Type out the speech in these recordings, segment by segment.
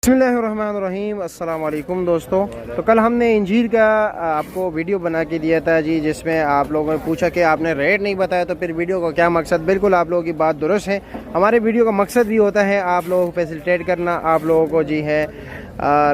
बिस्मिल्लाहिर्रहमानिर्रहीम। अस्सलाम वालेकुम दोस्तों। तो कल हमने इंजीर का आपको वीडियो बना के दिया था जी, जिसमें आप लोगों ने पूछा कि आपने रेट नहीं बताया, तो फिर वीडियो का क्या मकसद। बिल्कुल आप लोगों की बात दुरुस्त है। हमारे वीडियो का मकसद भी होता है आप लोगों को फैसिलिटेट करना, आप लोगों को जी है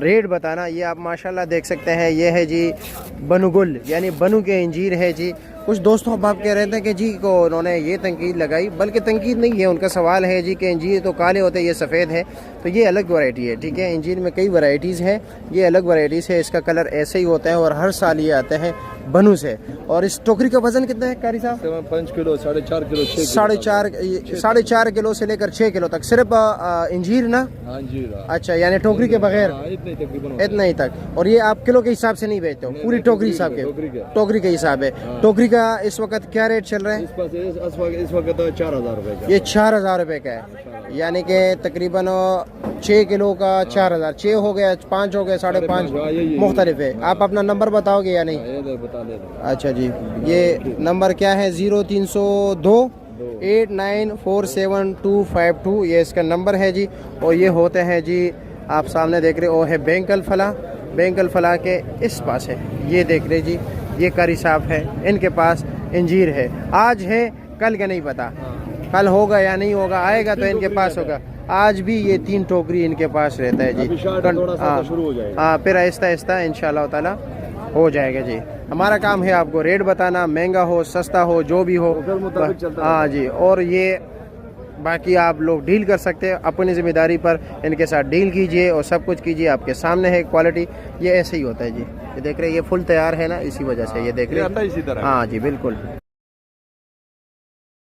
रेट बताना। ये आप माशाल्लाह देख सकते हैं, ये है जी बनुगुल यानी बनू के इंजीर है जी। कुछ दोस्तों अब आप कह रहे थे कि जी को उन्होंने ये तनकीद लगाई, बल्कि तनकीद नहीं है, उनका सवाल है जी कि इंजीर तो काले होते हैं, ये सफ़ेद है। तो ये अलग वैरायटी है, ठीक है। इंजीर में कई वैरायटीज़ हैं, ये अलग वैरायटीज़ है। इसका कलर ऐसे ही होता है और हर साल ये आते हैं बनू से। और इस टोकरी का वजन कितना है कारी साहब? 5 किलो, 4.5 किलो, 4.5 किलो से लेकर 6 किलो तक। सिर्फ इंजीर ना? हाँ जी। अच्छा, यानी टोकरी के बगैर इतना ही तक। और ये आप किलो के हिसाब से नहीं बेचते हो, पूरी टोकरी हिसाब के? टोकरी के हिसाब है। टोकरी का इस वक्त क्या रेट चल रहा है? इस वक्त 4,000 रुपए का। ये 4,000 रुपए का है, यानी कि तकरीबन 6 किलो का 4,000। 6 हो गया, 5 हो गया, 5.5 मुख्तलिफ है। आप अपना नंबर बताओगे या नहीं? अच्छा जी, ये नंबर क्या है? 0302 8947 ये इसका नंबर है जी। और ये होते हैं जी, आप सामने देख रहे हो, है बैंकल फला के इस पास है। ये देख रहे जी, ये कारी साहब है, इनके पास इंजीर है। आज है, कल का नहीं पता, कल होगा या नहीं होगा, आएगा तो इनके पास होगा। आज भी ये 3 टोकरी इनके पास रहता है जी। हाँ, फिर आहिस्ता आहिस्ता इंशाल्लाह ताला हो जाएगा जी। हमारा काम है आपको रेट बताना, महंगा हो सस्ता हो जो भी हो। हाँ जी, और ये बाकी आप लोग डील कर सकते हैं अपनी ज़िम्मेदारी पर, इनके साथ डील कीजिए और सब कुछ कीजिए। आपके सामने है क्वालिटी, ये ऐसे ही होता है जी। ये देख रहे हैं, ये फुल तैयार है ना, इसी वजह से ये देख रहे हैं। हाँ जी बिल्कुल।